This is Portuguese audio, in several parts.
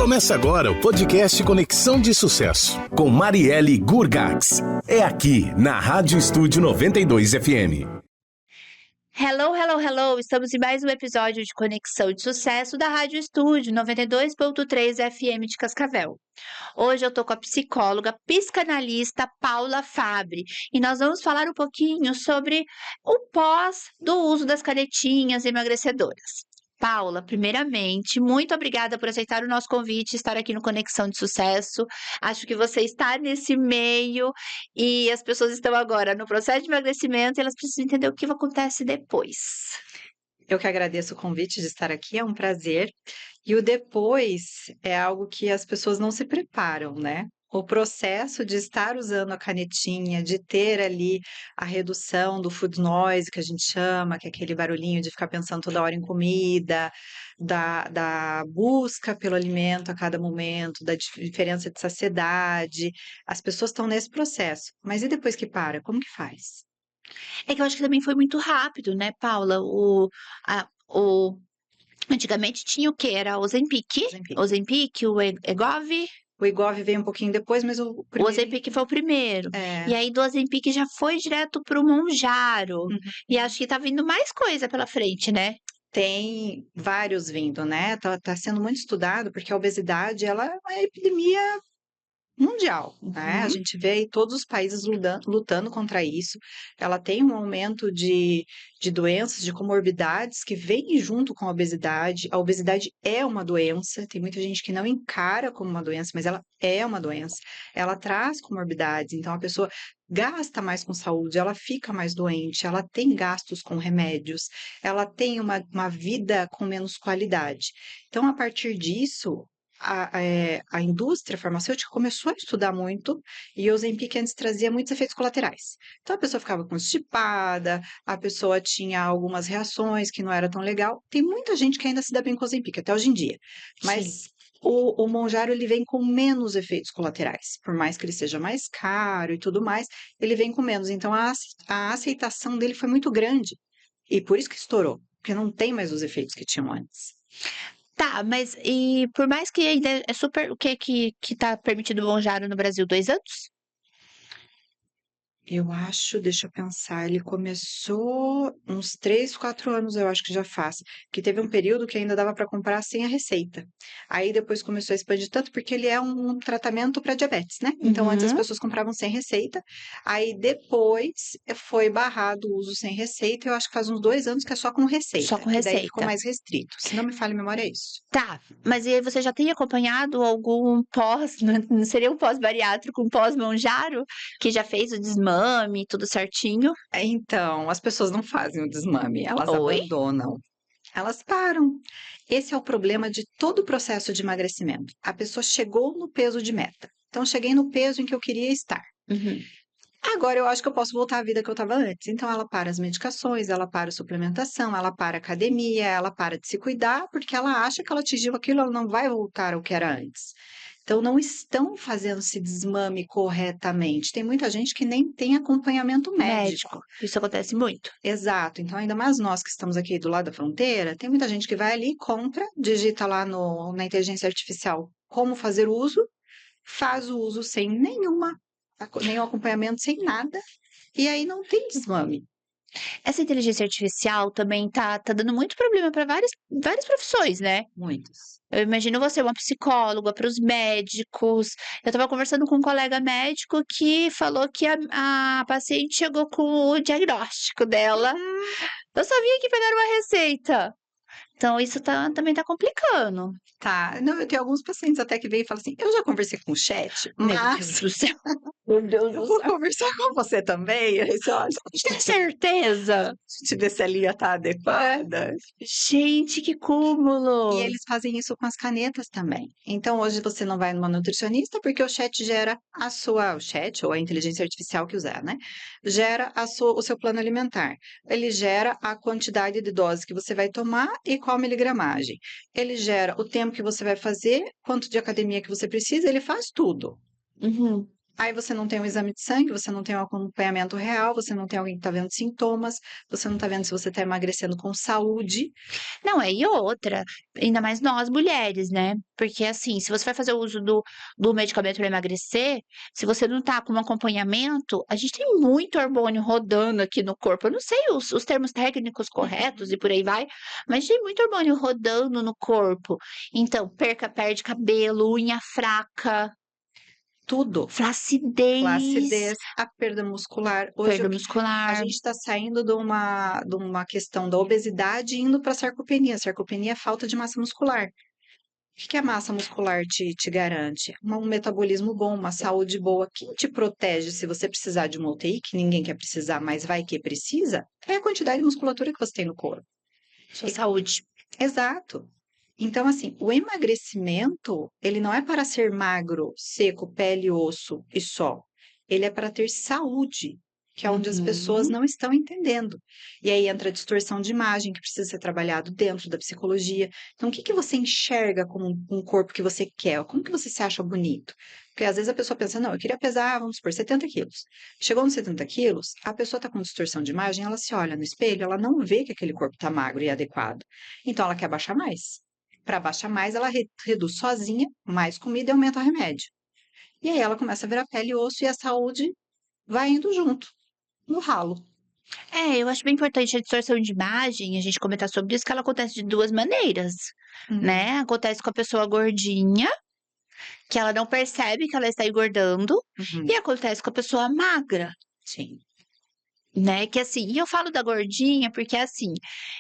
Começa agora o podcast Conexão de Sucesso, com Marielle Gurgax. É aqui, na Rádio Estúdio 92 FM. Hello, hello, hello! Estamos em mais um episódio de Conexão de Sucesso da Rádio Estúdio 92.3 FM de Cascavel. Hoje eu tô com a psicóloga, psicanalista Paula Fabre e nós vamos falar um pouquinho sobre o pós do uso das canetinhas emagrecedoras. Paula, primeiramente, muito obrigada por aceitar o nosso convite e estar aqui no Conexão de Sucesso. Acho que você está nesse meio e as pessoas estão agora no processo de emagrecimento e elas precisam entender o que acontece depois. Eu que agradeço o convite de estar aqui, é um prazer. E o depois é algo que as pessoas não se preparam, né? O processo de estar usando a canetinha, de ter ali a redução do food noise, que a gente chama, que é aquele barulhinho de ficar pensando toda hora em comida, da busca pelo alimento a cada momento, da diferença de saciedade. As pessoas estão nesse processo. Mas e depois que para? Como que faz? É que eu acho que também foi muito rápido, né, Paula? Antigamente tinha o quê? Era o Ozempic, o Egov. O Egov veio um pouquinho depois, mas o O primeiro... Ozempic foi o primeiro. É. E aí do Ozempic já foi direto pro Monjaro. Uhum. E acho que tá vindo mais coisa pela frente, né? Tem vários vindo, né? Tá sendo muito estudado, porque a obesidade, ela é uma epidemia mundial, né? A Uhum. gente vê aí todos os países lutando contra isso. Ela tem um aumento de doenças, de comorbidades que vêm junto com a obesidade. A obesidade é uma doença, tem muita gente que não encara como uma doença, mas ela é uma doença. Ela traz comorbidades, então a pessoa gasta mais com saúde, ela fica mais doente, ela tem gastos com remédios, ela tem uma vida com menos qualidade. Então, a partir disso, a indústria farmacêutica começou a estudar muito e o Ozempic antes trazia muitos efeitos colaterais. Então, a pessoa ficava constipada, a pessoa tinha algumas reações que não era tão legal. Tem muita gente que ainda se dá bem com o Ozempic, até hoje em dia. Mas o Monjaro, ele vem com menos efeitos colaterais. Por mais que ele seja mais caro e tudo mais, ele vem com menos. Então, a aceitação dele foi muito grande. E por isso que estourou, porque não tem mais os efeitos que tinham antes. Tá, mas e por mais que ainda é super. O que tá permitido o Monjaro no Brasil? 2 anos? Eu acho, deixa eu pensar, ele começou uns 3, 4 anos, eu acho que já faz, que teve um período que ainda dava para comprar sem a receita. Aí depois começou a expandir tanto porque ele é um tratamento para diabetes, né? Então antes as Uhum. pessoas compravam sem receita, aí depois foi barrado o uso sem receita, eu acho que faz uns 2 anos que é só com receita, Só com que daí ficou receita. mais restrito. Se não me falha a memória, é isso. Tá, mas e aí você já tem acompanhado algum pós, não seria um pós-bariátrico, um pós-Monjaro, que já fez o desmame, tudo certinho? Então, as pessoas não fazem o desmame, elas Oi? abandonam. Elas param. Esse é o problema de todo o processo de emagrecimento. A pessoa chegou no peso de meta. Então, cheguei no peso em que eu queria estar. Uhum. Agora eu acho que eu posso voltar à vida que eu estava antes. Então, ela para as medicações, ela para a suplementação, ela para a academia, ela para de se cuidar, porque ela acha que ela atingiu aquilo, ela não vai voltar ao que era antes. Então, não estão fazendo esse desmame corretamente. Tem muita gente que nem tem acompanhamento médico. Isso acontece muito. Exato. Então, ainda mais nós que estamos aqui do lado da fronteira, tem muita gente que vai ali, compra, digita lá na inteligência artificial como fazer o uso, faz o uso sem nenhum acompanhamento, sem nada, e aí não tem desmame. Essa inteligência artificial também tá dando muito problema para várias profissões, né? Muitos. Eu imagino você, uma psicóloga, para os médicos. Eu estava conversando com um colega médico que falou que a paciente chegou com o diagnóstico dela. Eu só vim aqui pegar uma receita. Então, isso também tá complicando. Tá. Não, eu tenho alguns pacientes até que vêm e falam assim: eu já conversei com o chat, Meu Deus mas do céu. Meu Deus eu do vou céu. conversar com você também. Aí você olha, Tem certeza? deixa eu ver se a linha tá adequada. Gente, que E cúmulo! eles fazem isso com as canetas também. Então, hoje você não vai numa nutricionista porque o chat gera o chat ou a inteligência artificial que usar, né? Gera o seu plano alimentar. Ele gera a quantidade de dose que você vai tomar e qual miligramagem. Ele gera o tempo que você vai fazer, quanto de academia que você precisa, ele faz tudo. Uhum. Aí você não tem um exame de sangue, você não tem um acompanhamento real, você não tem alguém que está vendo sintomas, você não está vendo se você está emagrecendo com saúde. Não, e outra, ainda mais nós mulheres, né? Porque assim, se você vai fazer o uso do medicamento para emagrecer, se você não tá com um acompanhamento, a gente tem muito hormônio rodando aqui no corpo. Eu não sei os termos técnicos corretos e por aí vai, mas tem muito hormônio rodando no corpo. Então, perde cabelo, unha fraca, Tudo. flacidez, Flacidez, a perda muscular. Hoje perda a muscular. gente está saindo de uma questão da obesidade e indo para a sarcopenia. Sarcopenia é falta de massa muscular. O que a massa muscular te garante? Um metabolismo bom, uma saúde boa. Quem te protege se você precisar de uma UTI, que ninguém quer precisar, mas vai que precisa, é a quantidade de musculatura que você tem no corpo. Sua saúde. Exato. Então, assim, o emagrecimento, ele não é para ser magro, seco, pele e osso e só. Ele é para ter saúde, que é onde as pessoas Uhum. não estão entendendo. E aí entra a distorção de imagem, que precisa ser trabalhado dentro da psicologia. Então, o que que você enxerga como um corpo que você quer? Como que você se acha bonito? Porque às vezes a pessoa pensa, não, eu queria pesar, vamos supor, 70 quilos. Chegou nos 70 quilos, a pessoa está com distorção de imagem, ela se olha no espelho, ela não vê que aquele corpo está magro e adequado. Então, ela quer baixar mais. Para baixar mais, ela reduz sozinha, mais comida e aumenta o remédio. E aí ela começa a virar pele e osso e a saúde vai indo junto, no ralo. Eu acho bem importante a distorção de imagem, a gente comentar sobre isso, que ela acontece de duas maneiras, Uhum, né? Acontece com a pessoa gordinha, que ela não percebe que ela está engordando, e uhum, acontece com a pessoa magra, sim. né? Que assim, e eu falo da gordinha porque assim,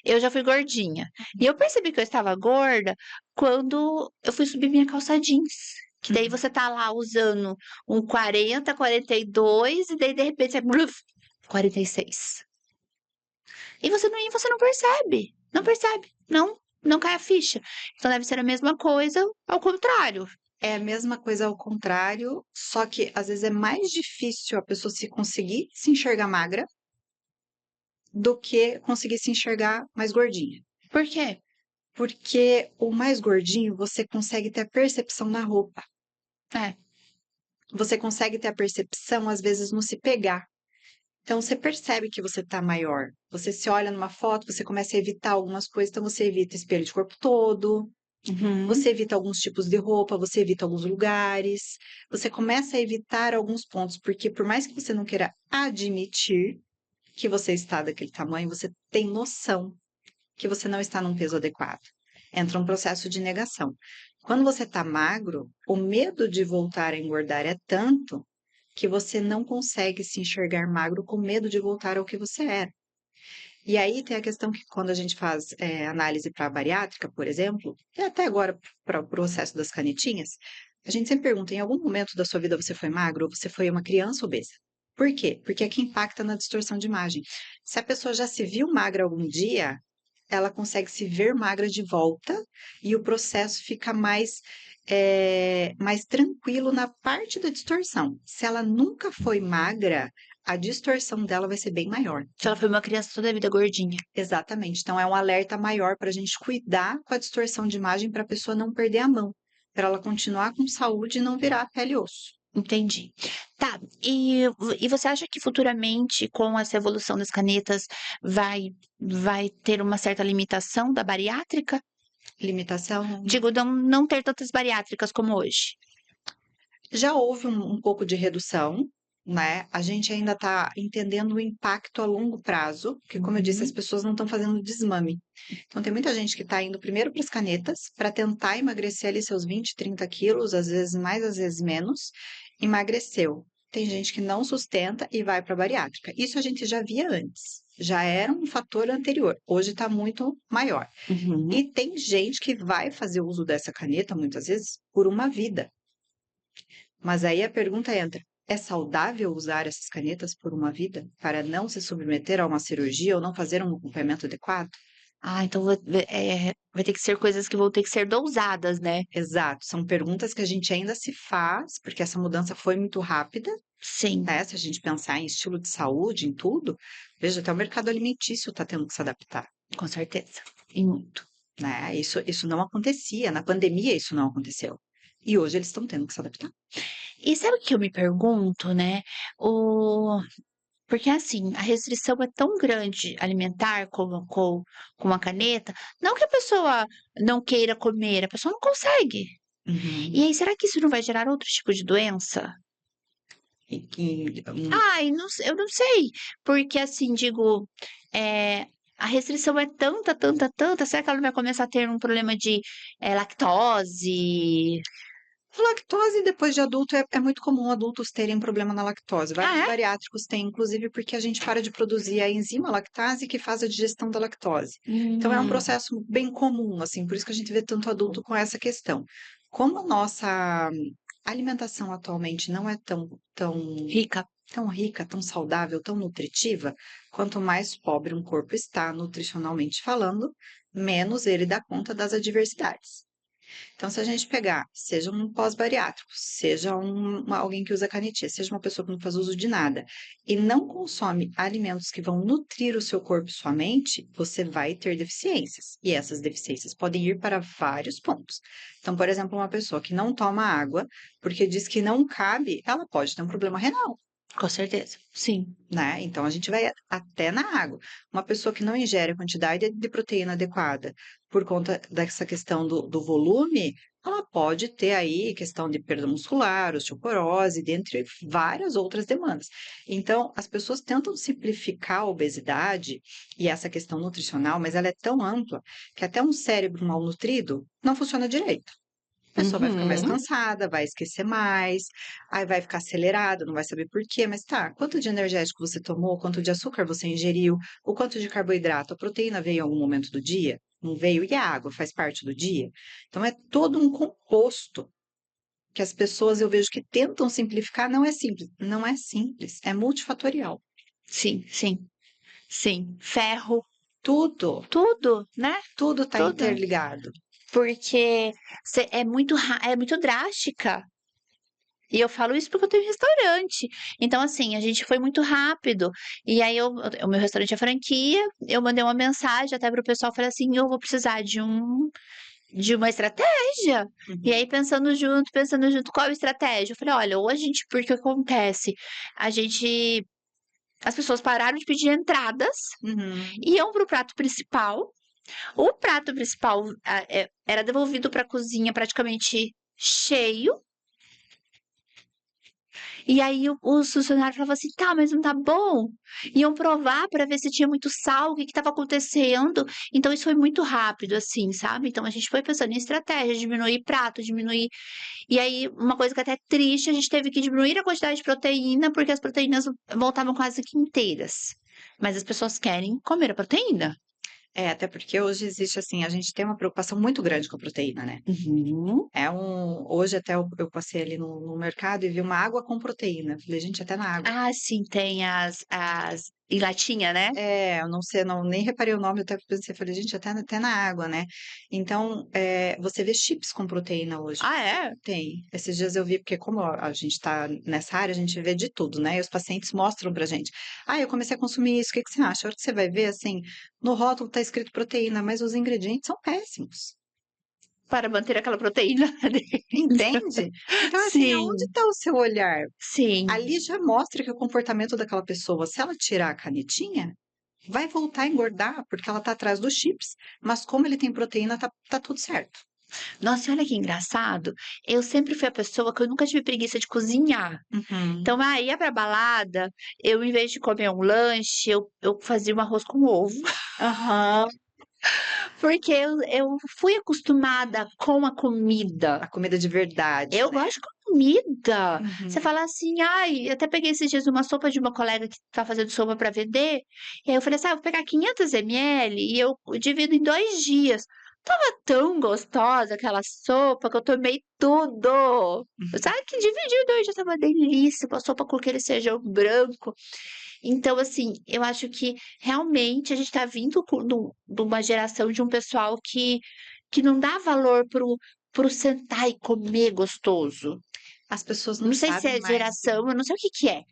eu já fui gordinha, e eu percebi que eu estava gorda quando eu fui subir minha calça jeans. Que daí Uhum. você tá lá usando um 40, 42, e daí de repente você, bluf, 46. E você não percebe. Não percebe. Não cai a ficha. Então deve ser a mesma coisa ao contrário. É a mesma coisa ao contrário, só que às vezes é mais difícil a pessoa se conseguir se enxergar magra do que conseguir se enxergar mais gordinha. Por quê? Porque o mais gordinho você consegue ter a percepção na roupa. É. Você consegue ter a percepção, às vezes, no se pegar. Então, você percebe que você está maior. Você se olha numa foto, você começa a evitar algumas coisas. Então, você evita espelho de corpo todo, Uhum. você evita alguns tipos de roupa, você evita alguns lugares. Você começa a evitar alguns pontos, porque por mais que você não queira admitir que você está daquele tamanho, você tem noção que você não está num peso adequado. Entra um processo de negação. Quando você está magro, o medo de voltar a engordar é tanto que você não consegue se enxergar magro com medo de voltar ao que você era. E aí tem a questão que quando a gente faz análise para a bariátrica, por exemplo, e até agora para o processo das canetinhas, a gente sempre pergunta, em algum momento da sua vida você foi magro ou você foi uma criança obesa? Por quê? Porque é que impacta na distorção de imagem. Se a pessoa já se viu magra algum dia, ela consegue se ver magra de volta e o processo fica mais tranquilo na parte da distorção. Se ela nunca foi magra, a distorção dela vai ser bem maior. Se ela foi uma criança toda a vida gordinha. Exatamente. Então, é um alerta maior para a gente cuidar com a distorção de imagem para a pessoa não perder a mão, para ela continuar com saúde e não virar pele e osso. Entendi. Tá. E você acha que futuramente, com essa evolução das canetas, vai ter uma certa limitação da bariátrica? Limitação. Digo, não ter tantas bariátricas como hoje. Já houve um pouco de redução, né? A gente ainda está entendendo o impacto a longo prazo, porque, como eu disse, as Uhum. pessoas não estão fazendo desmame. Então, tem muita gente que está indo primeiro para as canetas para tentar emagrecer ali seus 20, 30 quilos, às vezes mais, às vezes menos, emagreceu. Tem gente que não sustenta e vai para a bariátrica. Isso a gente já via antes, já era um fator anterior, hoje está muito maior. Uhum. E tem gente que vai fazer uso dessa caneta, muitas vezes, por uma vida. Mas aí a pergunta entra: é saudável usar essas canetas por uma vida para não se submeter a uma cirurgia ou não fazer um acompanhamento adequado? Então vai ter que ser coisas que vão ter que ser dosadas, né? Exato, são perguntas que a gente ainda se faz, porque essa mudança foi muito rápida, Sim, né? Se a gente pensar em estilo de saúde, em tudo, veja, até o mercado alimentício está tendo que se adaptar, com certeza. E muito. né? Isso não acontecia, na pandemia isso não aconteceu. E hoje eles estão tendo que se adaptar. E sabe o que eu me pergunto, né? O... Porque assim, a restrição é tão grande alimentar com a caneta, não que a pessoa não queira comer, a pessoa não consegue. E Uhum. aí, será que isso não vai gerar outro tipo de doença? Ai, não, eu não sei. Porque assim, digo, a restrição é tanta, tanta, tanta, será que ela não vai começar a ter um problema de lactose? Lactose depois de adulto é muito comum adultos terem problema na lactose. Vários Ah, é? bariátricos têm, inclusive, porque a gente para de produzir a enzima lactase que faz a digestão da lactose. Então é um Hum, processo bem comum, assim, por isso que a gente vê tanto adulto com essa questão. Como a nossa alimentação atualmente não é rica. tão rica, tão saudável, tão nutritiva, quanto mais pobre um corpo está, nutricionalmente falando, menos ele dá conta das adversidades. Então, se a gente pegar, seja um pós-bariátrico, seja alguém que usa canetinha, seja uma pessoa que não faz uso de nada, e não consome alimentos que vão nutrir o seu corpo e sua mente, você vai ter deficiências. E essas deficiências podem ir para vários pontos. Então, por exemplo, uma pessoa que não toma água porque diz que não cabe, ela pode ter um problema renal. Com certeza. Sim. Né? Então a gente vai até na água. Uma pessoa que não ingere a quantidade de proteína adequada por conta dessa questão do volume, ela pode ter aí questão de perda muscular, osteoporose, dentre várias outras demandas. Então, as pessoas tentam simplificar a obesidade e essa questão nutricional, mas ela é tão ampla que até um cérebro mal nutrido não funciona direito. A pessoa vai ficar mais Uhum. cansada, vai esquecer mais, aí vai ficar acelerada, não vai saber por quê, mas tá, quanto de energético você tomou, quanto de açúcar você ingeriu, o quanto de carboidrato, a proteína veio em algum momento do dia? Não veio? E a água faz parte do dia? Então é todo um composto que as pessoas eu vejo que tentam simplificar, não é simples, não é simples, é multifatorial. Sim, sim, sim. Ferro, Tudo, tudo, né? tudo está Tudo. interligado. Porque é muito drástica. E eu falo isso porque eu tenho restaurante. Então, assim, a gente foi muito rápido. E aí, o meu restaurante é franquia. Eu mandei uma mensagem até pro pessoal. Falei assim: eu vou precisar de uma estratégia. E aí, Uhum. pensando junto, qual a estratégia? Eu falei: olha, ou a gente, porque acontece? A gente. As pessoas pararam de pedir entradas, Uhum. iam pro prato principal. O prato principal era devolvido para a cozinha praticamente cheio. E aí os funcionários falavam assim: tá, mas não tá bom. Iam provar para ver se tinha muito sal, o que estava acontecendo. Então isso foi muito rápido, assim, sabe? Então a gente foi pensando em estratégia, diminuir prato, diminuir. E aí, uma coisa que até é triste, a gente teve que diminuir a quantidade de proteína, porque as proteínas voltavam quase que inteiras. Mas as pessoas querem comer a proteína. É, até porque hoje existe assim, a gente tem uma preocupação muito grande com a proteína, né? Uhum. Hoje até eu passei ali no mercado e vi uma água com proteína. Falei, gente, até na água. Ah, sim, tem as em latinha, né? É, eu não sei, não, nem reparei o nome, até pensei, falei, gente, até na água, né? Então, você vê chips com proteína hoje. Ah, é? Tem. Esses dias eu vi, porque como a gente está nessa área, a gente vê de tudo, né? E os pacientes mostram pra gente. Ah, eu comecei a consumir isso, o que que você acha? A hora que você vai ver, assim, no rótulo tá escrito proteína, mas os ingredientes são péssimos. Para manter aquela proteína dentro. Entende? Então, assim, aonde Sim, está o seu olhar? sim. Ali já mostra que o comportamento daquela pessoa, se ela tirar a canetinha, vai voltar a engordar, porque ela está atrás dos chips. Mas como ele tem proteína, tá tudo certo. Nossa, olha que engraçado. Eu sempre fui a pessoa que eu nunca tive preguiça de cozinhar. Uhum. Então, ia pra balada, eu, em vez de comer um lanche, eu fazia um arroz com ovo. Aham. Porque eu fui acostumada com a comida. A comida de verdade, Eu né? gosto de comida. Você Uhum. fala assim, ai, eu até peguei esses dias uma sopa de uma colega que tá fazendo sopa para vender. E aí eu falei assim, vou pegar 500 ml e eu divido em 2 dias. Tava tão gostosa aquela sopa que eu tomei tudo. Sabe que dividir em 2 dias tava uma delícia, com a sopa com aquele feijão branco. Então, assim, eu acho que realmente a gente tá vindo de uma geração de um pessoal que não dá valor pro sentar e comer gostoso. As pessoas não Não sei se sabem é mais. geração, eu não sei o que que é.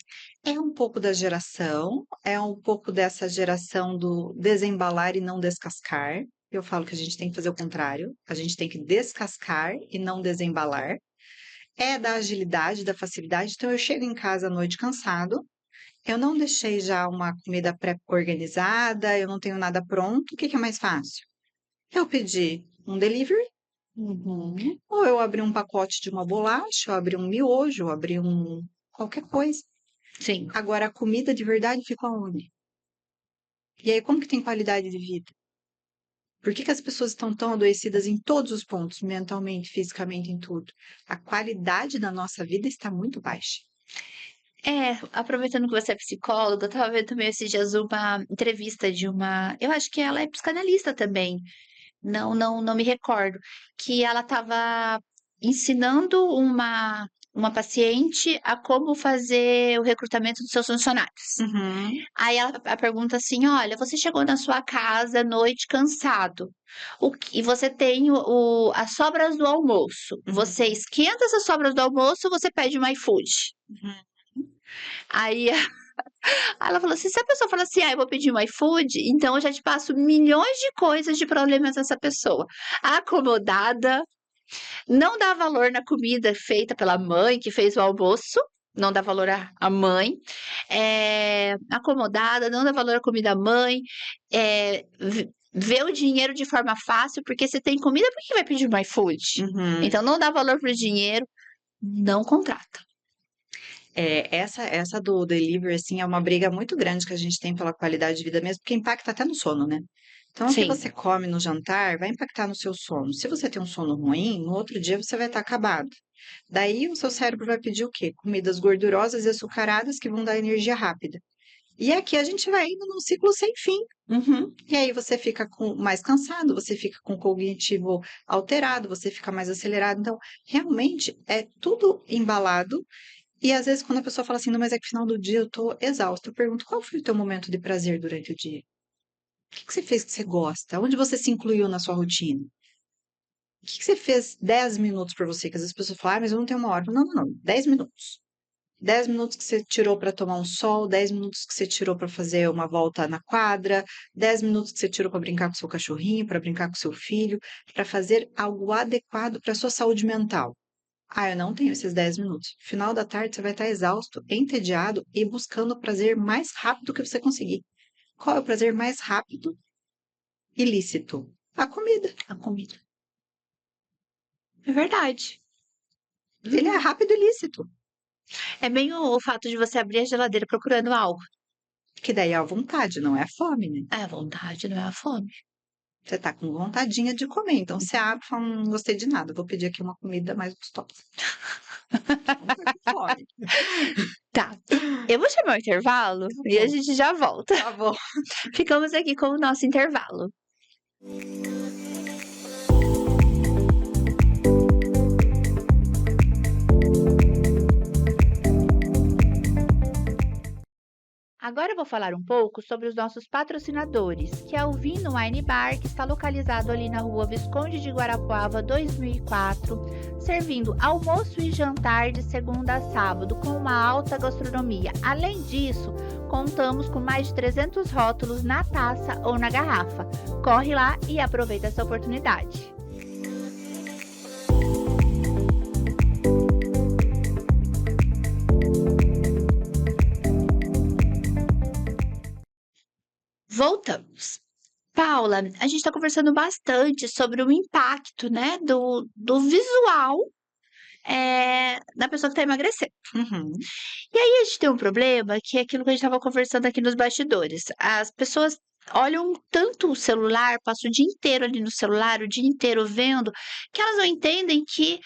É um pouco da geração, é um pouco dessa geração do desembalar e não descascar. Eu falo que a gente tem que fazer o contrário, a gente tem que descascar e não desembalar. é da agilidade, da facilidade. Então, eu chego em casa à noite cansado, eu não deixei já uma comida pré-organizada, eu não tenho nada pronto. O que que é mais fácil? Eu pedi um delivery, Uhum. ou eu abri um pacote de uma bolacha, ou abri um miojo, ou abri qualquer coisa. Sim. Agora, a comida de verdade fica onde? E aí, como que tem qualidade de vida? Por que que as pessoas estão tão adoecidas em todos os pontos, mentalmente, fisicamente, em tudo? A qualidade da nossa vida está muito baixa. Aproveitando que você é psicóloga, eu estava vendo também esses dias uma entrevista de uma, eu acho que ela é psicanalista também, não me recordo, que ela estava ensinando uma paciente a como fazer o recrutamento dos seus funcionários. Uhum, Aí ela pergunta assim: olha, você chegou na sua casa à noite cansado. E você tem as sobras do almoço. Você uhum, esquenta essas sobras do almoço ou você pede um iFood? uhum. Aí ela falou assim: se a pessoa fala assim, eu vou pedir um iFood, então eu já te passo milhões de coisas de problemas dessa pessoa. Acomodada, não dá valor na comida feita pela mãe que fez o almoço, não dá valor à mãe. Acomodada, não dá valor à comida da mãe. Vê o dinheiro de forma fácil, porque você tem comida, por que vai pedir um iFood? Uhum. Então não dá valor pro dinheiro, não contrata. Essa do delivery, assim, é uma briga muito grande que a gente tem pela qualidade de vida mesmo, porque impacta até no sono, né? Então, o que Sim. você come no jantar vai impactar no seu sono. Se você tem um sono ruim, no outro dia você vai estar acabado. Daí, o seu cérebro vai pedir o quê? Comidas gordurosas e açucaradas que vão dar energia rápida. E aqui a gente vai indo num ciclo sem fim. Uhum. E aí você fica mais cansado, você fica com o cognitivo alterado, você fica mais acelerado. Então, realmente, é tudo embalado e às vezes quando a pessoa fala assim, não, mas é que no final do dia eu tô exausta, eu pergunto, qual foi o teu momento de prazer durante o dia? O que que você fez que você gosta? Onde você se incluiu na sua rotina? O que que você fez 10 minutos pra você? Que às vezes as pessoas falam, mas eu não tenho uma hora. Não, não, não, 10 minutos. 10 minutos que você tirou para tomar um sol, 10 minutos que você tirou para fazer uma volta na quadra, 10 minutos que você tirou para brincar com seu cachorrinho, para brincar com seu filho, para fazer algo adequado para sua saúde mental. Eu não tenho esses 10 minutos. Final da tarde você vai estar exausto, entediado e buscando o prazer mais rápido que você conseguir. Qual é o prazer mais rápido e lícito? A comida. A comida. É verdade. Ele é Uhum. rápido e lícito. É bem o fato de você abrir a geladeira procurando algo. Que daí é a vontade, não é a fome, né? É a vontade, não é a fome. Você tá com vontadinha de comer, então você abre e fala, não gostei de nada, vou pedir aqui uma comida mais gostosa. Não tá com fome. Tá. Eu vou chamar o intervalo Tá e a bom, gente já volta. tá bom. Ficamos aqui com o nosso intervalo. Agora eu vou falar um pouco sobre os nossos patrocinadores, que é o Vino Wine Bar, que está localizado ali na rua Visconde de Guarapuava, 2004, servindo almoço e jantar de segunda a sábado, com uma alta gastronomia. Além disso, contamos com mais de 300 rótulos na taça ou na garrafa. Corre lá e aproveita essa oportunidade. Voltamos. Paula, a gente está conversando bastante sobre o impacto, né, do visual da pessoa que está emagrecendo. Uhum. E aí a gente tem um problema que é aquilo que a gente estava conversando aqui nos bastidores. As pessoas olham tanto o celular, passam o dia inteiro ali no celular, o dia inteiro vendo, que elas não entendem que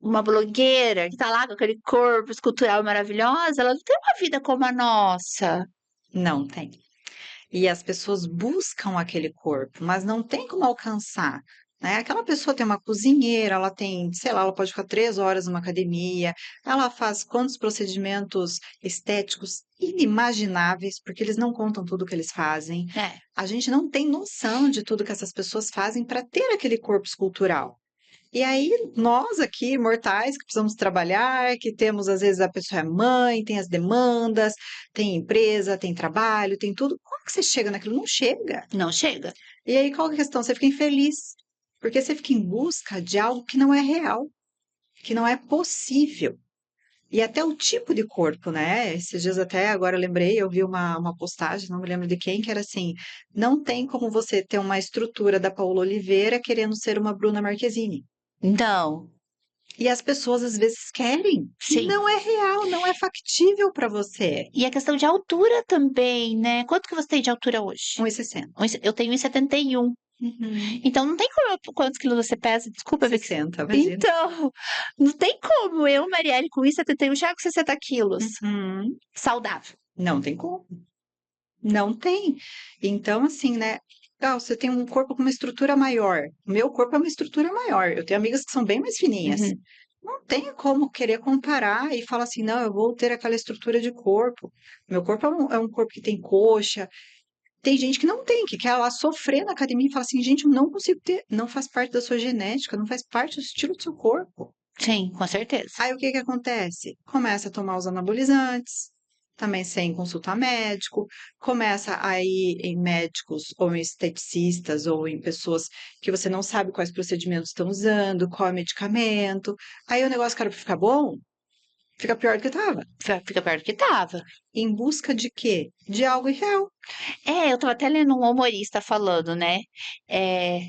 uma blogueira que está lá com aquele corpo escultural maravilhosa, ela não tem uma vida como a nossa. Não tem. E as pessoas buscam aquele corpo, mas não tem como alcançar, né? Aquela pessoa tem uma cozinheira, ela tem, sei lá, ela pode ficar 3 horas numa academia, ela faz quantos procedimentos estéticos inimagináveis, porque eles não contam tudo que eles fazem. É. A gente não tem noção de tudo que essas pessoas fazem para ter aquele corpo escultural. E aí, nós aqui, mortais, que precisamos trabalhar, que temos, às vezes, a pessoa é mãe, tem as demandas, tem empresa, tem trabalho, tem tudo. Como que você chega naquilo? Não chega. Não chega. E aí, qual que é a questão? Você fica infeliz, porque você fica em busca de algo que não é real. que não é possível. E até o tipo de corpo, né? Esses dias até, agora eu lembrei, eu vi uma postagem, não me lembro de quem, que era assim, não tem como você ter uma estrutura da Paola Oliveira querendo ser uma Bruna Marquezine. Então, E as pessoas às vezes querem. sim. Não é real, não é factível para você. E a questão de altura também, né? Quanto que você tem de altura hoje? 1,60. Eu tenho 1,71. Uhum. Então não tem como. Quantos quilos você pesa? Desculpa, Vicky. 60, imagina. Então, não tem como eu, Marielle, com 1,71, já com 60 quilos. Uhum. Saudável. Não tem como. Não tem. Então, assim, né? Você tem um corpo com uma estrutura maior. O meu corpo é uma estrutura maior. Eu tenho amigas que são bem mais fininhas. Uhum. Não tem como querer comparar e falar assim, não, eu vou ter aquela estrutura de corpo. Meu corpo é um corpo que tem coxa. Tem gente que não tem, que quer lá sofrer na academia e fala assim, gente, eu não consigo ter. Não faz parte da sua genética, não faz parte do estilo do seu corpo. Sim, com certeza. Aí o que que acontece? Começa a tomar os anabolizantes, também sem consultar médico, começa a ir em médicos ou em esteticistas ou em pessoas que você não sabe quais procedimentos estão usando, qual é o medicamento. Aí o negócio, cara, pra ficar bom, fica pior do que estava. Fica perto do que tava. Em busca de quê? De algo irreal. Eu tava até lendo um humorista falando, né? É...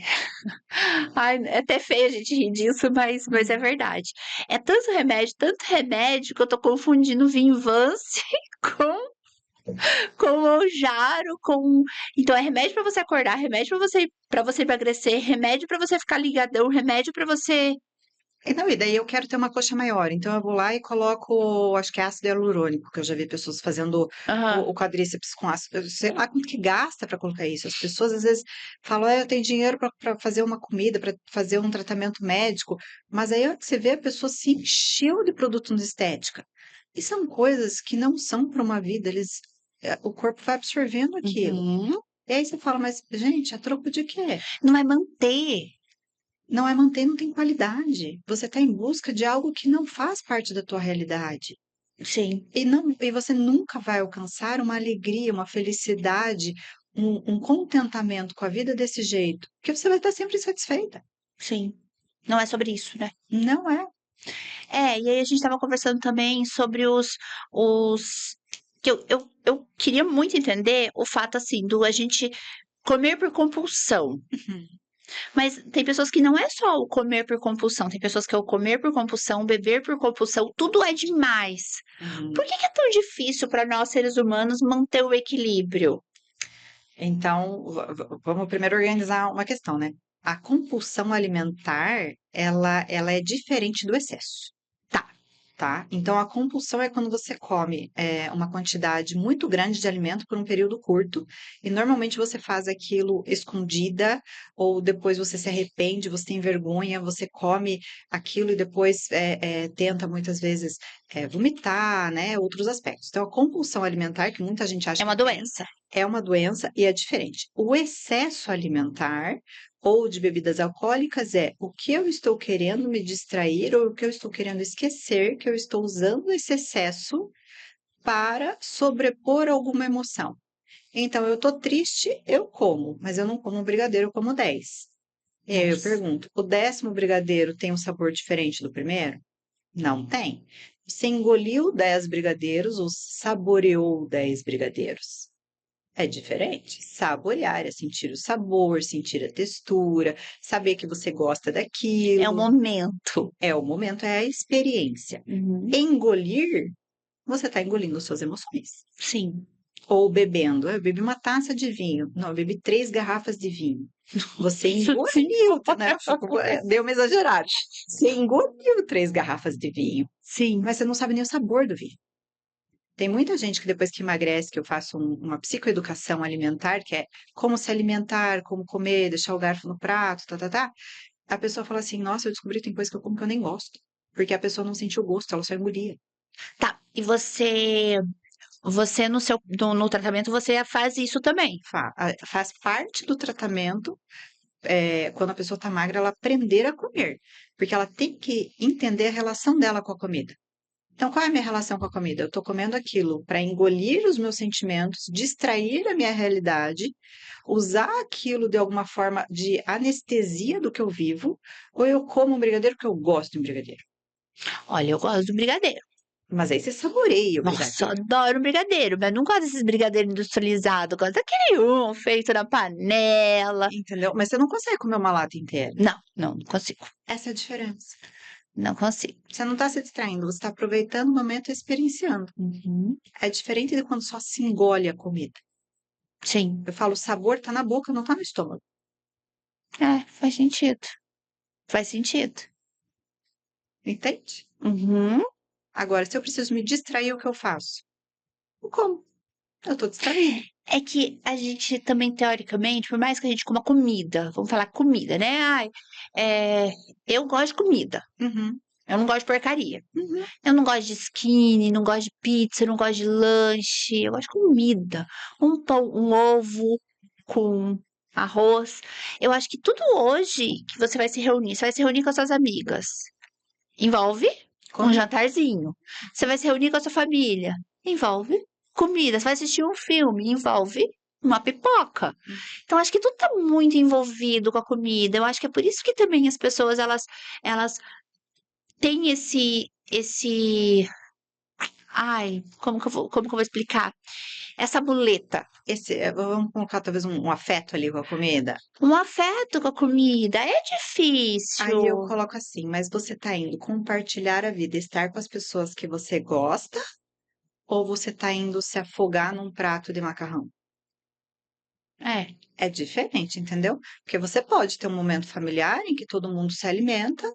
Ai, é até feio a gente rir disso, mas é verdade. É tanto remédio, que eu tô confundindo Vinvance com Mounjaro, com... Então é remédio pra você acordar, remédio pra você emagrecer, remédio pra você ficar ligadão, remédio pra você... E não, e daí eu quero ter uma coxa maior, então eu vou lá e coloco, acho que é ácido hialurônico, que eu já vi pessoas fazendo Aham. o quadríceps com ácido, eu sei lá quanto que gasta para colocar isso. As pessoas às vezes falam, eu tenho dinheiro para fazer uma comida, para fazer um tratamento médico, mas aí você vê a pessoa se encheu de produto de estética. E são coisas que não são para uma vida, o corpo vai absorvendo aquilo. Uhum. E aí você fala, mas gente, a troco de quê? Não é manter. Não é manter, não tem qualidade. Você está em busca de algo que não faz parte da tua realidade. Sim, E você nunca vai alcançar uma alegria, uma felicidade, um contentamento com a vida desse jeito, porque você vai estar sempre insatisfeita. sim. Não é sobre isso, né? Não é. E aí a gente tava conversando também sobre os... Que eu queria muito entender o fato, assim, do a gente comer por compulsão. Uhum. Mas tem pessoas que não é só o comer por compulsão, tem pessoas que é o comer por compulsão, beber por compulsão, tudo é demais. Uhum. Por que que é tão difícil para nós, seres humanos, manter o equilíbrio? Então, vamos primeiro organizar uma questão, né? A compulsão alimentar, ela é diferente do excesso. Tá? Então, a compulsão é quando você come uma quantidade muito grande de alimento por um período curto, e normalmente você faz aquilo escondida, ou depois você se arrepende, você tem vergonha, você come aquilo e depois tenta muitas vezes vomitar, né? Outros aspectos. Então, a compulsão alimentar, que muita gente acha É uma que tem, doença. é uma doença e é diferente. O excesso alimentar ou de bebidas alcoólicas é o que eu estou querendo me distrair ou o que eu estou querendo esquecer, que eu estou usando esse excesso para sobrepor alguma emoção. Então, eu tô triste, eu como, mas eu não como um brigadeiro, eu como 10. E aí eu Nossa. pergunto, o 10º brigadeiro tem um sabor diferente do primeiro? Não tem. Você engoliu 10 brigadeiros ou saboreou 10 brigadeiros? É diferente. Saborear é sentir o sabor, sentir a textura, saber que você gosta É o daquilo. momento. É o momento, é a experiência. Uhum. Engolir, você está engolindo suas emoções. Sim. Ou bebendo. Eu bebi uma taça de vinho. Não, eu bebi 3 garrafas de vinho. Você Sim. engoliu, né? Deu uma exagerada. Você engoliu 3 garrafas de vinho, Sim. mas você não sabe nem o sabor do vinho. Tem muita gente que depois que emagrece, que eu faço uma psicoeducação alimentar, que é como se alimentar, como comer, deixar o garfo no prato, a pessoa fala assim, nossa, eu descobri que tem coisa que eu como que eu nem gosto. Porque a pessoa não sentiu o gosto, ela só engolia. Tá. E você no tratamento, você faz isso também. Faz parte do tratamento, quando a pessoa está magra, ela aprender a comer. Porque ela tem que entender a relação dela com a comida. Então, qual é a minha relação com a comida? Eu estou comendo aquilo para engolir os meus sentimentos, distrair a minha realidade, usar aquilo de alguma forma de anestesia do que eu vivo, ou eu como um brigadeiro porque eu gosto de um brigadeiro. Olha, eu gosto do brigadeiro. Mas aí você saboreia o Nossa, eu brigadeiro. adoro brigadeiro, mas não gosto desses brigadeiros industrializados. Gosto daquele feito na panela. Entendeu? Mas você não consegue comer uma lata inteira. Não consigo. Essa é a diferença. Não consigo. Você não está se distraindo, você está aproveitando o momento e experienciando. Uhum. É diferente de quando só se engole a comida. Sim. Eu falo, o sabor tá na boca, não tá no estômago. Faz sentido. Faz sentido. Entende? Uhum. Agora, se eu preciso me distrair, o que eu faço? Eu como. Eu tô distraída. É que a gente também, teoricamente, por mais que a gente coma comida, vamos falar comida, né? Eu gosto de comida. Uhum, Eu não gosto de porcaria. uhum. Eu não gosto de skinny, não gosto de pizza, não gosto de lanche. Eu gosto de comida. Um pão, um ovo com arroz. Eu acho que tudo hoje que você vai se reunir com as suas amigas. Envolve um Come. jantarzinho. Você vai se reunir com a sua família. Envolve comida. Você vai assistir um filme. Envolve uma pipoca. Então, acho que tudo tá muito envolvido com a comida. Eu acho que é por isso que também as pessoas, elas têm como que eu vou explicar? Essa muleta. Vamos colocar talvez um afeto ali com a comida. Um afeto com a comida. É Aí eu difícil. coloco assim, mas você tá indo compartilhar a vida, estar com as pessoas que você gosta, ou você tá indo se afogar num prato de macarrão? É, É diferente, entendeu? Porque você pode ter um momento familiar em que todo mundo se alimenta,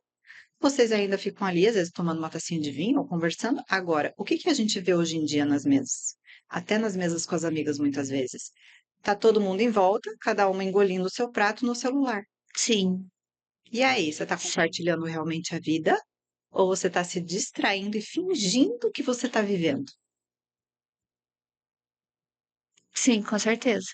vocês ainda ficam ali, às vezes, tomando uma tacinha de vinho ou conversando. Agora, o que que a gente vê hoje em dia nas mesas? Até nas mesas com as amigas, muitas vezes. Tá todo mundo em volta, cada uma engolindo o seu prato no celular. sim, E aí, você tá sim, compartilhando realmente a vida? Ou você tá se distraindo e fingindo que você tá vivendo? sim, com certeza.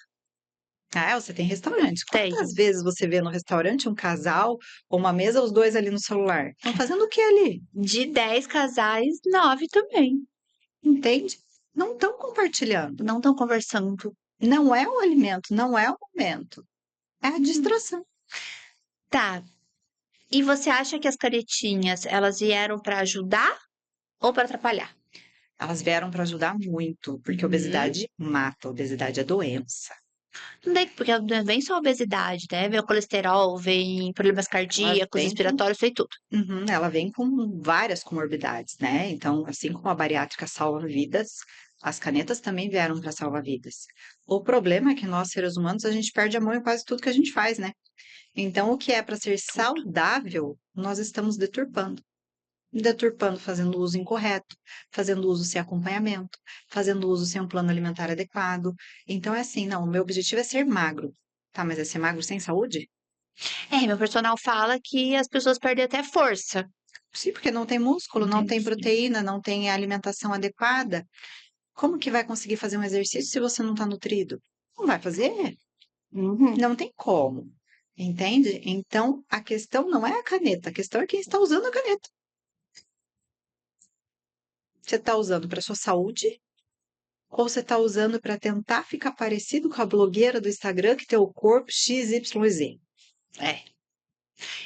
Você tem restaurante. Quantas Tenho. vezes você vê no restaurante um casal ou uma mesa, os dois ali no celular? Estão fazendo o que ali? De 10 casais, 9 também. Entende? Não estão compartilhando. Não estão conversando. Não é o alimento, não é o momento. É a Hum. distração. Tá. E você acha que as caretinhas, elas vieram para ajudar ou para atrapalhar? Elas vieram para ajudar muito, porque a Uhum. obesidade mata, a obesidade é doença. Não tem, porque não vem só obesidade, né? Vem o colesterol, vem problemas Ela cardíacos, vem com, respiratórios, vem tudo. ela vem com várias comorbidades, né? Então, assim como a bariátrica salva vidas, as canetas também vieram para salvar vidas. O problema é que nós, seres humanos, a gente perde a mão em quase tudo que a gente faz, né? Então, o que é para ser Tudo. saudável, nós estamos deturpando. Deturpando, fazendo uso incorreto, fazendo uso sem acompanhamento, fazendo uso sem um plano alimentar adequado. Então é assim, não, o meu objetivo é ser magro. Tá, mas é ser magro sem saúde? Meu personal fala que as pessoas perdem até força. Sim, porque não tem músculo, Não não tem tem músculo. proteína, não tem alimentação adequada. Como que vai conseguir fazer um exercício se você não está nutrido? Não vai fazer? Uhum. Não tem como. Entende? Então, a questão não é a caneta, a questão é quem está usando a caneta. Você está usando para sua saúde? Ou você está usando para tentar ficar parecido com a blogueira do Instagram que tem o corpo XYZ? É.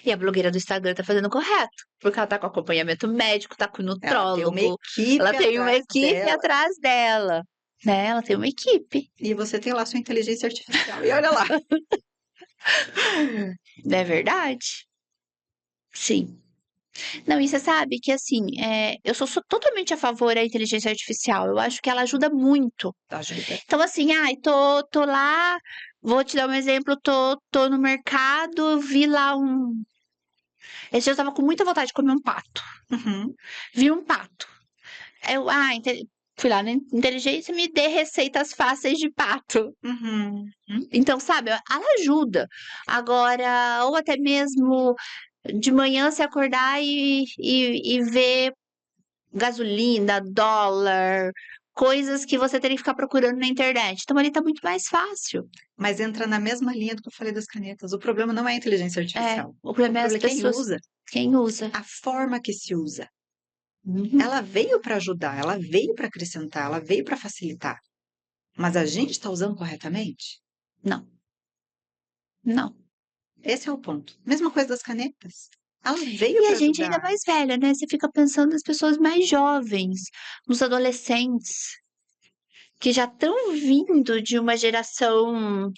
E a blogueira do Instagram tá fazendo correto, porque ela tá com acompanhamento médico, tá com Ela tem uma nutrólogo, ela equipe tem uma atrás equipe dela atrás dela, né? Ela tem uma equipe, e você tem lá sua inteligência artificial. E olha lá. não é verdade? Sim. Não, e você sabe que assim, eu sou totalmente a favor da inteligência artificial. Eu acho que ela ajuda muito. Ajuda. Então, assim, ai, tô lá, vou te dar um exemplo, tô no mercado, vi lá um. Esse dia eu tava com muita vontade de comer um pato. Uhum, Vi um pato. Fui lá na inteligência e me dê receitas fáceis de pato. uhum. Então, sabe, ela ajuda. Agora, ou até mesmo de manhã se acordar e ver gasolina, dólar, coisas que você teria que ficar procurando na internet. Então, ali tá muito mais fácil. Mas entra na mesma linha do que eu falei das canetas. O problema não é a inteligência artificial. O O problema é as problema é quem pessoas, usa, quem usa. a forma que se usa. Uhum. Ela veio para ajudar, ela veio para acrescentar, ela veio para facilitar. Mas a gente está usando corretamente? Não, não. Esse é o ponto. Mesma coisa das canetas. Ela veio E a para gente ainda ajudar. mais velha, né? Você fica pensando nas pessoas mais jovens, nos adolescentes, que já estão vindo de uma geração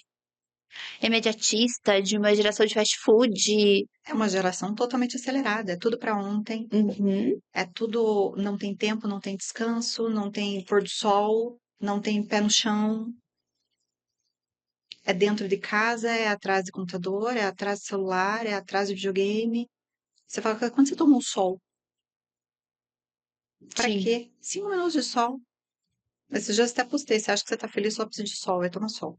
imediatista, de uma geração de fast food. É uma geração totalmente acelerada, é tudo para ontem, Uhum. é tudo, não tem tempo, não tem descanso, não tem pôr do sol, não tem pé no chão, é dentro de casa, é atrás de computador, é atrás de celular, é atrás de videogame. Você fala, quando você toma um sol? Pra Sim, quê? 5 minutos de sol. Mas você já até postei, você acha que você tá feliz só precisa de sol, vai tomar sol.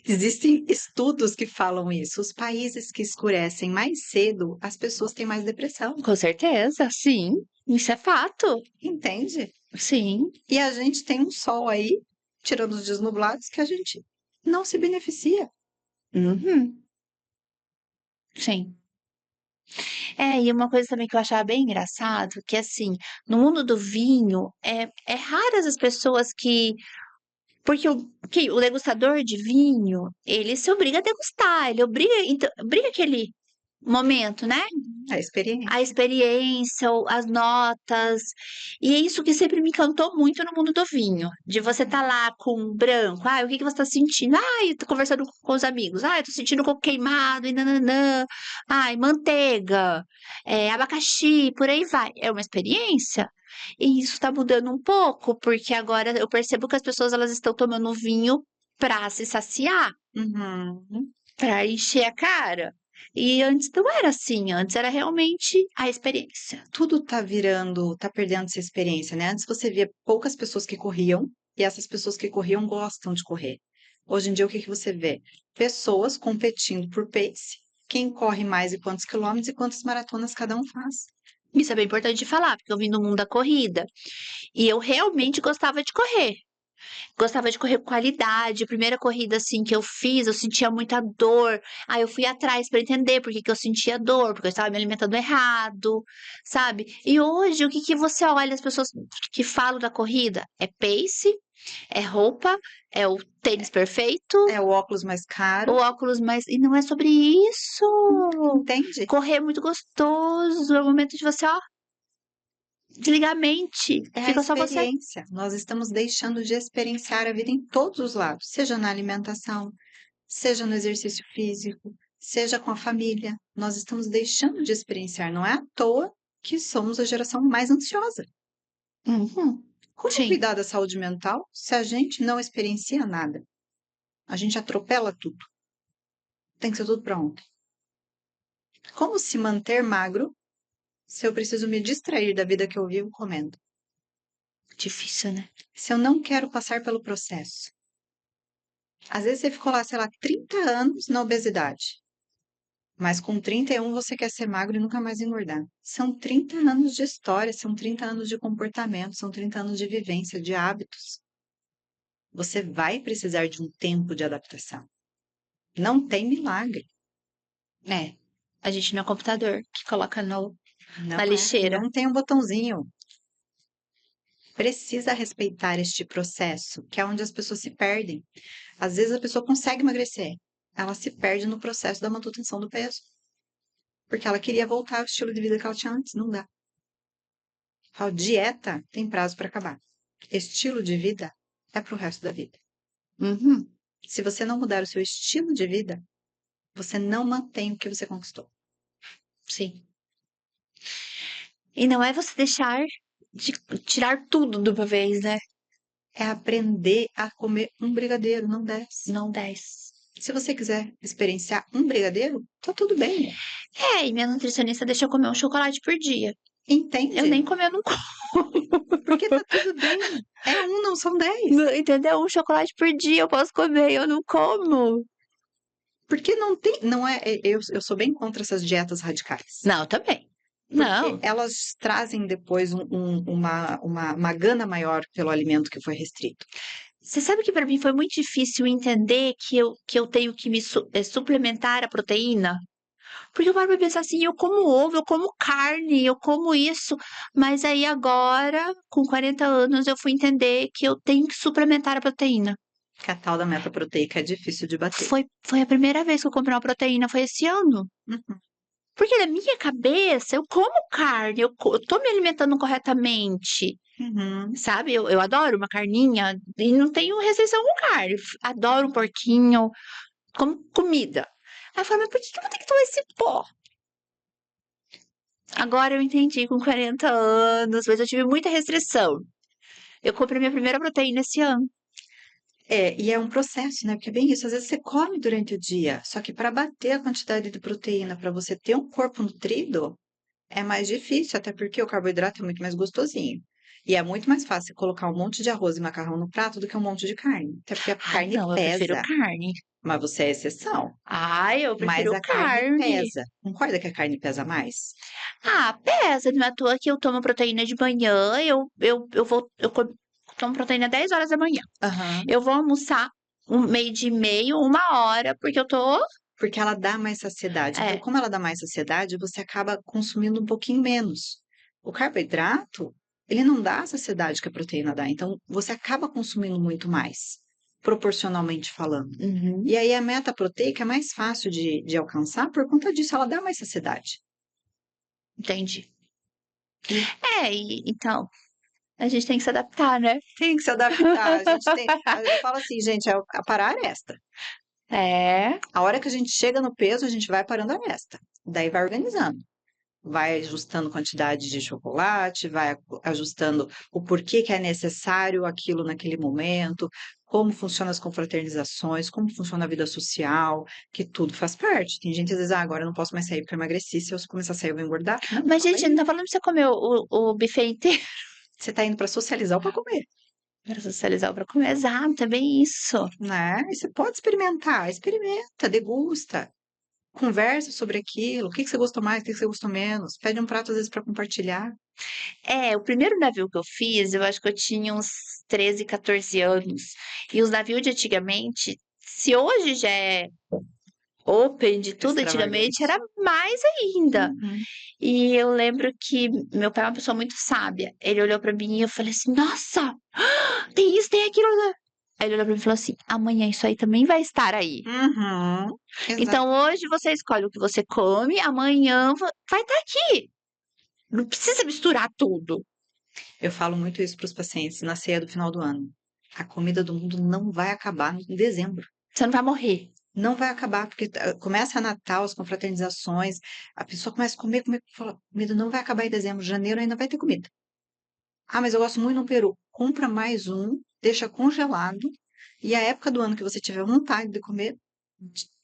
Existem estudos que falam isso. Os países que escurecem mais cedo, as pessoas têm mais depressão. com certeza, sim. Isso é fato. Entende? Sim. E a gente tem um sol aí, tirando os dias nublados, que a gente não se beneficia. Uhum. Sim. E uma coisa também que eu achava bem engraçado, que assim, no mundo do vinho, é raras as pessoas porque o degustador de vinho, ele se obriga a degustar, ele obriga aquele momento, né? É a A experiência. experiência, as notas. E é isso que sempre me encantou muito no mundo do vinho. De você estar lá com um branco. O que que você está sentindo? Eu tô conversando com os amigos. Eu tô sentindo coco queimado e nananã. Manteiga, abacaxi, por aí vai. É uma experiência. E isso está mudando um pouco, porque agora eu percebo que as pessoas elas estão tomando vinho para se saciar, Uhum. para encher a cara. E antes não era assim, antes era realmente a experiência. Tudo tá virando, tá perdendo essa experiência, né? Antes você via poucas pessoas que corriam, e essas pessoas que corriam gostam de correr. Hoje em dia, o que que você vê? Pessoas competindo por pace, quem corre mais e quantos quilômetros e quantas maratonas cada um faz. Isso é bem importante de falar, porque eu vim do mundo da corrida e eu realmente gostava de correr. Gostava de correr com qualidade. A primeira corrida assim que eu fiz, eu sentia muita dor. Aí eu fui atrás para entender por que que eu sentia dor, porque eu estava me alimentando errado, sabe? E hoje, o que que você olha as pessoas que falam da corrida? É pace, é roupa, é o tênis perfeito, É o óculos mais o caro, óculos mais. E não é sobre isso. entende? Correr é muito gostoso. É o momento de você, desligar a mente. É a Fica só você. experiência. Nós estamos deixando de experienciar a vida em todos os lados, seja na alimentação, seja no exercício físico, seja com a família. Nós estamos deixando de experienciar. Não é à toa que somos a geração mais ansiosa. Uhum. Como Sim. cuidar da saúde mental se a gente não experiencia nada? A gente atropela tudo. Tem que ser tudo para ontem. Como se manter magro se eu preciso me distrair da vida que eu vivo comendo? Difícil, né? Se eu não quero passar pelo processo? Às vezes você ficou lá, sei lá, 30 anos na obesidade. Mas com 31 você quer ser magro e nunca mais engordar. São 30 anos de história, são 30 anos de comportamento, são 30 anos de vivência, de hábitos. Você vai precisar de um tempo de adaptação. Não tem milagre. É. A gente não é computador que coloca na Não é. lixeira. Não tem um botãozinho. Precisa respeitar este processo, que é onde as pessoas se perdem. Às vezes a pessoa consegue emagrecer, ela se perde no processo da manutenção do peso. Porque ela queria voltar ao estilo de vida que ela tinha antes, não dá. A dieta tem prazo para acabar. Estilo de vida é para o resto da vida. Uhum. Se você não mudar o seu estilo de vida, você não mantém o que você conquistou. Sim. E não é você deixar de tirar tudo de uma vez, né? É aprender a comer um brigadeiro, não 10. Não 10. Se você quiser experienciar um brigadeiro, tá tudo bem. E minha nutricionista deixa eu comer um chocolate por dia. Eu Entende? nem comer, eu não como. Porque tá tudo bem. É um, não são 10. Entendeu? Um chocolate por dia eu posso comer, eu não como. Porque não tem, não é, eu sou bem contra essas dietas radicais. Não, também. Porque Não. elas trazem depois uma gana maior pelo alimento que foi restrito. Você sabe que para mim foi muito difícil entender que eu tenho que me suplementar a proteína? Porque eu paro pra pensar assim, eu como ovo, eu como carne, eu como isso, mas aí agora, com 40 anos, eu fui entender que eu tenho que suplementar a proteína. Que a tal da meta proteica é difícil de bater. Foi a primeira vez que eu comprei uma proteína, foi esse ano. Uhum. Porque na minha cabeça, eu como carne, eu tô me alimentando corretamente, Uhum. sabe? Eu adoro uma carninha e não tenho restrição com carne. Adoro um porquinho, como comida. Aí eu falei, mas por que que eu vou ter que tomar esse pó? Agora eu entendi, com 40 anos, mas eu tive muita restrição. Eu comprei minha primeira proteína esse ano. E é um processo, né? Porque é bem isso. Às vezes você come durante o dia, só que para bater a quantidade de proteína, para você ter um corpo nutrido, é mais difícil, até porque o carboidrato é muito mais gostosinho. E é muito mais fácil colocar um monte de arroz e macarrão no prato do que um monte de carne. Até porque a Ai, carne não, eu prefiro pesa, carne. mas você é exceção. Ai, eu Mas prefiro a carne carne. pesa. Concorda que a carne pesa mais? Ah, pesa, não é à toa que eu tomo proteína de manhã, tomo proteína 10 horas da manhã. Aham. Eu vou almoçar meio de meio, 1 hora, porque eu tô. Porque ela dá mais saciedade. Então, É, como ela dá mais saciedade, você acaba consumindo um pouquinho menos. O carboidrato, ele não dá a saciedade que a proteína dá. Então, você acaba consumindo muito mais, proporcionalmente falando. uhum, E aí, a meta proteica é mais fácil de alcançar por conta disso, ela dá mais saciedade. entendi. E Então, a gente tem que se adaptar, né? tem que se adaptar. A gente tem. Eu falo assim, gente, a parar a aresta. É, A hora que a gente chega no peso, a gente vai parando a aresta. Daí vai organizando. Vai ajustando quantidade de chocolate, vai ajustando o porquê que é necessário aquilo naquele momento, como funcionam as confraternizações, como funciona a vida social, que tudo faz parte. Tem gente às vezes, agora eu não posso mais sair porque eu emagreci, se eu começar a sair eu vou engordar. Não, mas, calma gente, não aí. tá falando pra você comer o buffet inteiro Você tá indo para socializar ou para comer, para socializar ou pra comer. Exato, é bem isso. né? E você pode experimentar, experimenta, degusta. Conversa sobre aquilo, o que que você gostou mais, o que que você gostou menos. Pede um prato às vezes para compartilhar. É, o primeiro navio que eu fiz, eu acho que eu tinha uns 13, 14 anos. E os navios de antigamente, se hoje já é open de tudo, antigamente Extravagante. era mais ainda. Uhum. E eu lembro que meu pai é uma pessoa muito sábia. Ele olhou pra mim e eu falei assim: Nossa, tem isso, tem aquilo, né? Aí ele olhou pra mim e falou assim: Amanhã isso aí também vai estar aí. Uhum. Então hoje você escolhe o que você come, amanhã vai estar aqui. Não precisa misturar tudo. Eu falo muito isso para os pacientes na ceia do final do ano. A comida do mundo não vai acabar em dezembro. Você não vai morrer. Não vai acabar, porque começa Natal, as confraternizações, a pessoa começa a comer, comer, fala, comida não vai acabar em dezembro, janeiro ainda vai ter comida. Ah, mas eu gosto muito no peru. Compra mais um, deixa congelado, e a época do ano que você tiver vontade de comer,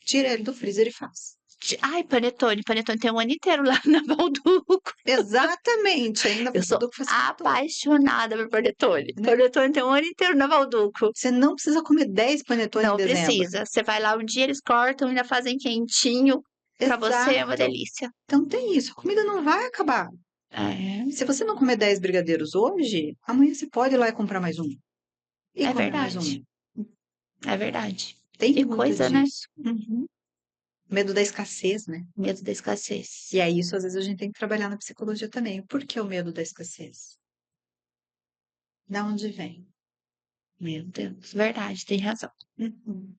tira ele do freezer e faz. Ai, panetone. Panetone tem um ano inteiro lá na Valduco. Exatamente, ainda Eu sou do que facilitou, apaixonada por panetone. né? Panetone tem um ano inteiro na Valduco. Você não precisa comer 10 panetone em Não dezembro. precisa. Você vai lá um dia, eles cortam, ainda fazem quentinho. Pra você é uma Exato. delícia. Então tem isso, a comida não vai acabar. É, Se você não comer 10 brigadeiros hoje, amanhã você pode ir lá e comprar mais um. E é comer mais verdade. um. É verdade. Tem Que muito coisa, né? disso. Uhum. Medo da escassez, né? Medo da escassez. E é isso, às vezes, a gente tem que trabalhar na psicologia também. Por que o medo da escassez? Da onde vem? Meu Deus, verdade, tem razão. Uhum.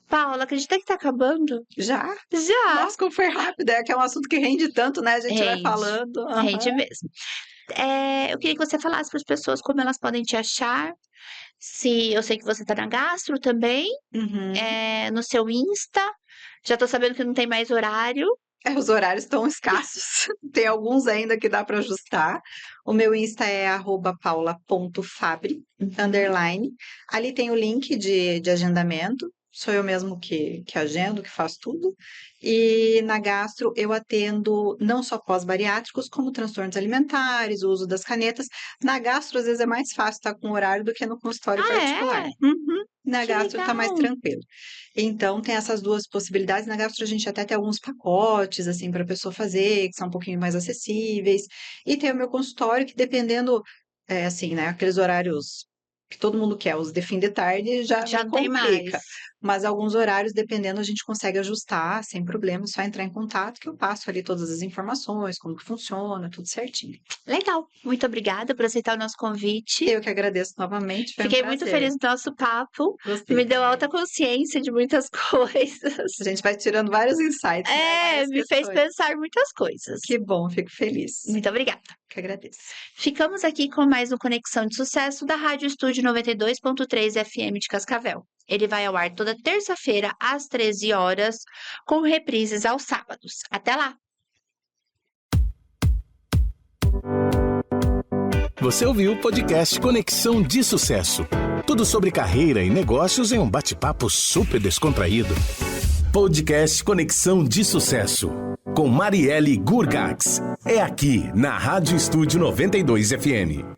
Paula, acredita que tá acabando? Já? Já! Nossa, como foi rápido. É que é um assunto que rende tanto, né? A gente vai Rende. falando. Rende Aham. mesmo. Eu queria que você falasse para as pessoas como elas podem te achar. Se eu sei que você tá na Gastro também, Uhum. no seu Insta. Já tô sabendo que não tem mais horário. Os horários estão escassos. Tem alguns ainda que dá para ajustar. O meu Insta é @paula.fabri, _. Ali tem o link de agendamento. Sou eu mesmo que agendo, que faço tudo. E na gastro eu atendo não só pós-bariátricos, como transtornos alimentares, o uso das canetas. Na gastro, às vezes, é mais fácil estar com horário do que no consultório Ah, particular. é? Uhum. Na Que gastro tá mais legal. tranquilo. Então, tem essas duas possibilidades. Na Gastro, a gente até tem alguns pacotes, assim, para a pessoa fazer, que são um pouquinho mais acessíveis. E tem o meu consultório, que dependendo, assim, né, aqueles horários que todo mundo quer, os de fim de tarde, já Já me não tem mais. complica. mas alguns horários, dependendo, a gente consegue ajustar sem problema, é só entrar em contato que eu passo ali todas as informações, como que funciona, tudo certinho. Legal, muito obrigada por aceitar o nosso convite. Eu que agradeço novamente, foi um Fiquei muito prazer. feliz do nosso papo, Gostei me deu também. alta consciência de muitas coisas. A gente vai tirando vários insights, né? Várias Me fez questões. pensar muitas coisas. Que bom, fico feliz. Muito obrigada. Que agradeço. Ficamos aqui com mais um Conexão de Sucesso da Rádio Estúdio 92.3 FM de Cascavel. Ele vai ao ar toda terça-feira às 13 horas, com reprises aos sábados. Até lá! Você ouviu o podcast Conexão de Sucesso. Tudo sobre carreira e negócios em um bate-papo super descontraído. Podcast Conexão de Sucesso, com Marielle Gurgax. É aqui na Rádio Estúdio 92 FM.